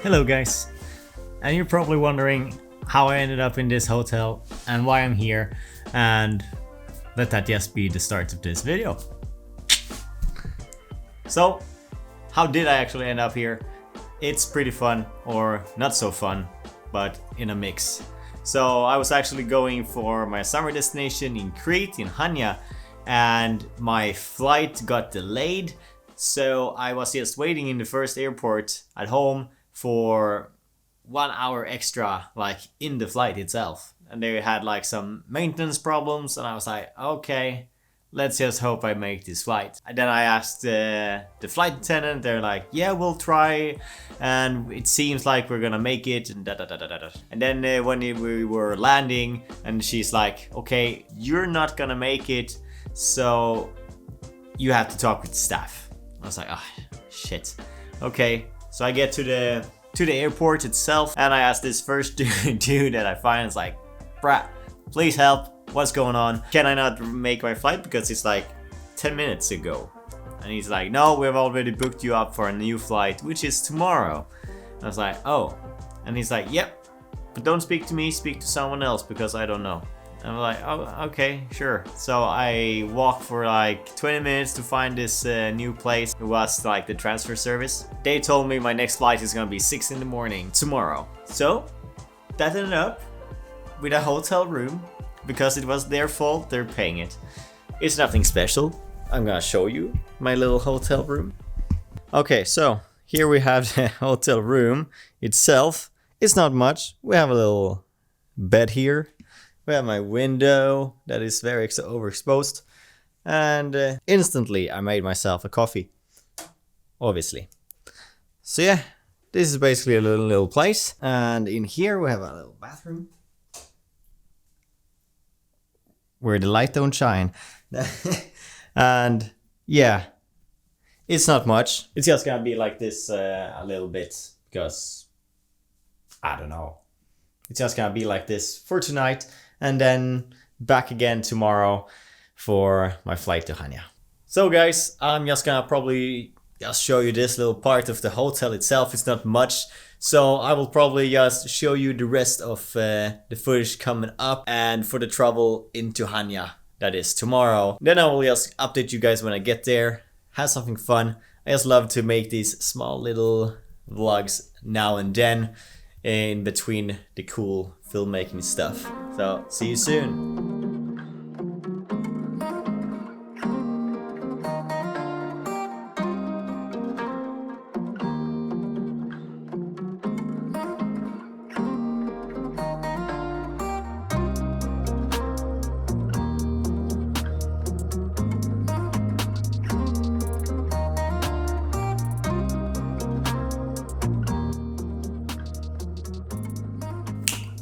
Hello guys, and you're probably wondering how I ended up in this hotel and why I'm here, and let that just be the start of this video. So, how did I actually end up here? It's pretty fun, or not so fun, but in a mix. So I was actually going for my summer destination in Crete, in Chania, and my flight got delayed. So I was just waiting in the first airport at home for 1 hour extra, like in the flight itself. And they had like some maintenance problems, and I was like, okay, let's just hope I make this flight. And then I asked the flight attendant, they're like, yeah, we'll try, and it seems like we're gonna make it, and da da da da da. And then when we were landing, and she's like, okay, you're not gonna make it, so you have to talk with the staff. I was like, oh, shit. Okay, so I get to the airport itself, and I ask this first dude that I find. It's like, bruh, please help. What's going on? Can I not make my flight because it's like 10 minutes ago? And he's like, no, we've already booked you up for a new flight, which is tomorrow. And I was like, oh. And he's like, yep, but don't speak to me, speak to someone else because I don't know. And I'm like, oh, okay, sure. So I walk for like 20 minutes to find this new place. It was like the transfer service. They told me my next flight is gonna be 6 in the morning tomorrow. So that ended up with a hotel room. Because it was their fault, they're paying it. It's nothing special. I'm gonna show you my little hotel room. Okay, so here we have the hotel room itself. It's not much. We have a little bed here. We have my window that is very overexposed. And instantly I made myself a coffee. Obviously. So yeah, this is basically a little place. And in here we have a little bathroom. Where the light don't shine. And yeah, it's not much. It's just gonna be like this a little bit because I don't know. It's just gonna be like this for tonight, and then back again tomorrow for my flight to Chania. So guys, I'm just gonna probably just show you this little part of the hotel itself. It's not much. So I will probably just show you the rest of the footage coming up, and for the travel into Chania, that is tomorrow. Then I will just update you guys when I get there, have something fun. I just love to make these small little vlogs now and then in between the cool filmmaking stuff. So see you soon.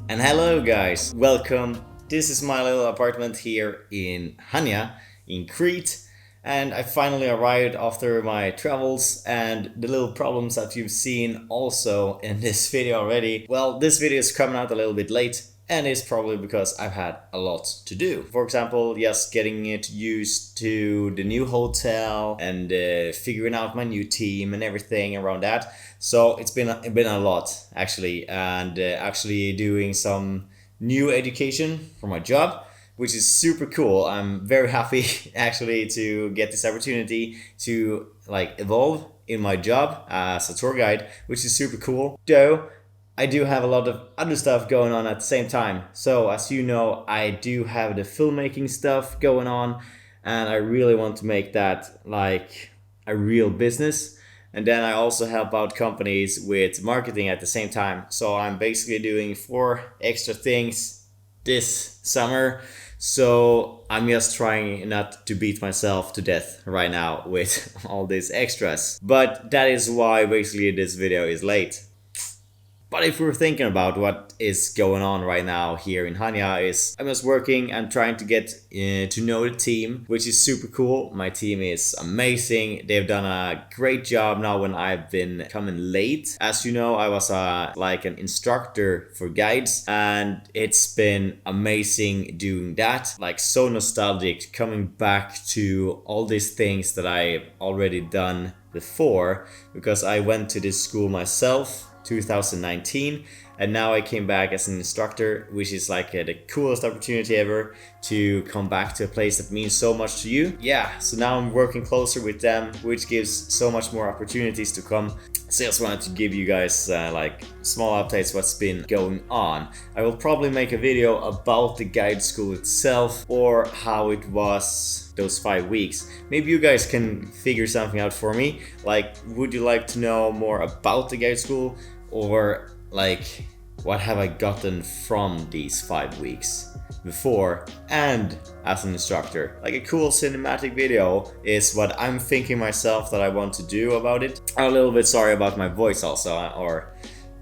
And hello guys, welcome. This is my little apartment here in Chania, in Crete. And I finally arrived after my travels, and the little problems that you've seen also in this video already. Well, this video is coming out a little bit late, and it's probably because I've had a lot to do. For example, just getting it used to the new hotel and figuring out my new team and everything around that. So it's been a lot actually, and actually doing some new education for my job, which is super cool. I'm very happy actually to get this opportunity to like evolve in my job as a tour guide, which is super cool. Though I do have a lot of other stuff going on at the same time. So as you know, I do have the filmmaking stuff going on, and I really want to make that like a real business. And then I also help out companies with marketing at the same time. So I'm basically doing 4 extra things this summer. So I'm just trying not to beat myself to death right now with all these extras. But that is why basically this video is late. But if we're thinking about what is going on right now here in Chania, is I'm just working and trying to get to know the team, which is super cool. My team is amazing. They've done a great job now when I've been coming late. As you know, I was like an instructor for guides, and it's been amazing doing that. Like so nostalgic, coming back to all these things that I've already done before, because I went to this school myself 2019, and now I came back as an instructor, which is like the coolest opportunity ever to come back to a place that means so much to you. Yeah, so now I'm working closer with them, which gives so much more opportunities to come. So I just wanted to give you guys like small updates what's been going on. I will probably make a video about the guide school itself or how it was those 5 weeks. Maybe you guys can figure something out for me. Like, would you like to know more about the guide school, or like what have I gotten from these 5 weeks before and as an instructor? Like a cool cinematic video is what I'm thinking myself that I want to do about it. I'm a little bit sorry about my voice also, or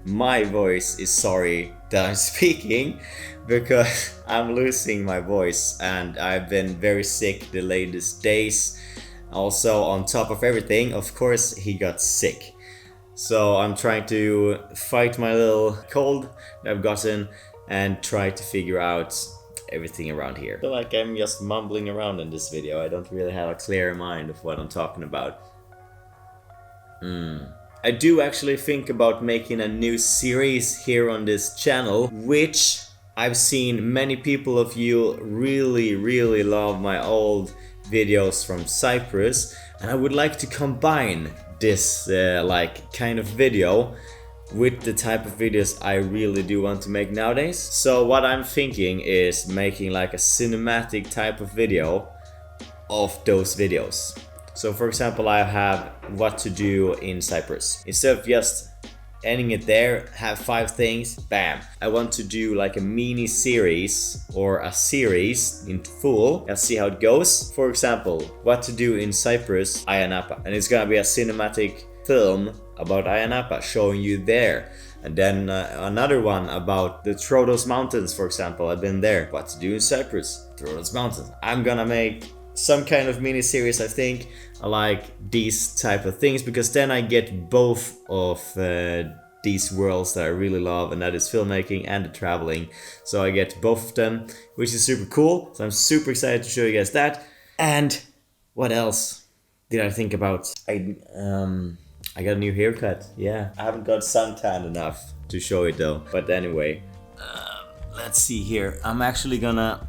my voice is sorry that I'm speaking, because I'm losing my voice and I've been very sick the latest days. Also, on top of everything, of course, he got sick. So I'm trying to fight my little cold that I've gotten and try to figure out everything around here. I feel like I'm just mumbling around in this video. I don't really have a clear mind of what I'm talking about. I do actually think about making a new series here on this channel, which I've seen many people of you really love my old videos from Cyprus, and I would like to combine this like kind of video with the type of videos I really do want to make nowadays. So what I'm thinking is making like a cinematic type of video of those videos. So for example, I have what to do in Cyprus. Instead of just ending it there, have 5 things, bam. I want to do like a mini series or a series in full and see how it goes. For example, what to do in Cyprus, Ayia Napa. And it's gonna be a cinematic film about Ayia Napa, showing you there. And then another one about the Troodos Mountains, for example. I've been there. What to do in Cyprus, Troodos Mountains. I'm gonna make some kind of mini series, I think. I like these type of things because then I get both of these worlds that I really love, and that is filmmaking and the traveling. So I get both of them, which is super cool. So I'm super excited to show you guys that. And what else did I think about? I got a new haircut. Yeah, I haven't got suntanned enough to show it though. But anyway, let's see here. I'm actually gonna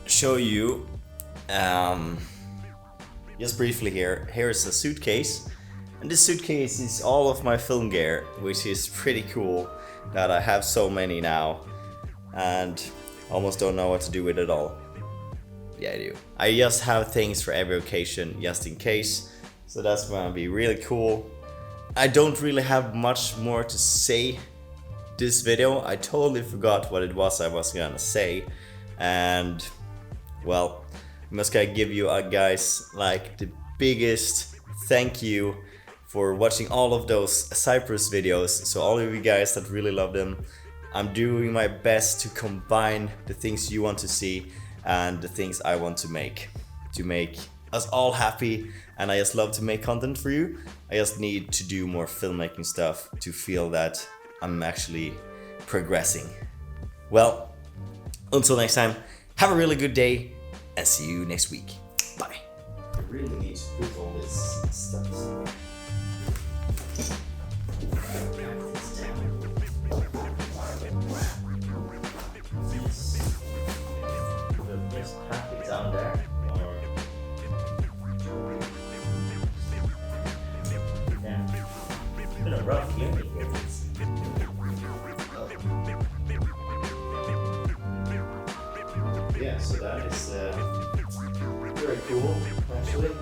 show you just briefly here. Here's a suitcase, and this suitcase is all of my film gear, which is pretty cool that I have so many now and almost don't know what to do with it all. Yeah, I do. I just have things for every occasion just in case, so that's gonna be really cool. I don't really have much more to say this video. I totally forgot what it was I was gonna say, and well, I'm just gonna give you guys like the biggest thank you for watching all of those Cyprus videos. So all of you guys that really love them, I'm doing my best to combine the things you want to see and the things I want to make us all happy. And I just love to make content for you. I just need to do more filmmaking stuff to feel that I'm actually progressing. Well, until next time, have a really good day. And see you next week. Bye. I really need to put all this stuff. Just pack it down there. Yeah. It's been a rough year here. Yeah, so that is very cool, actually.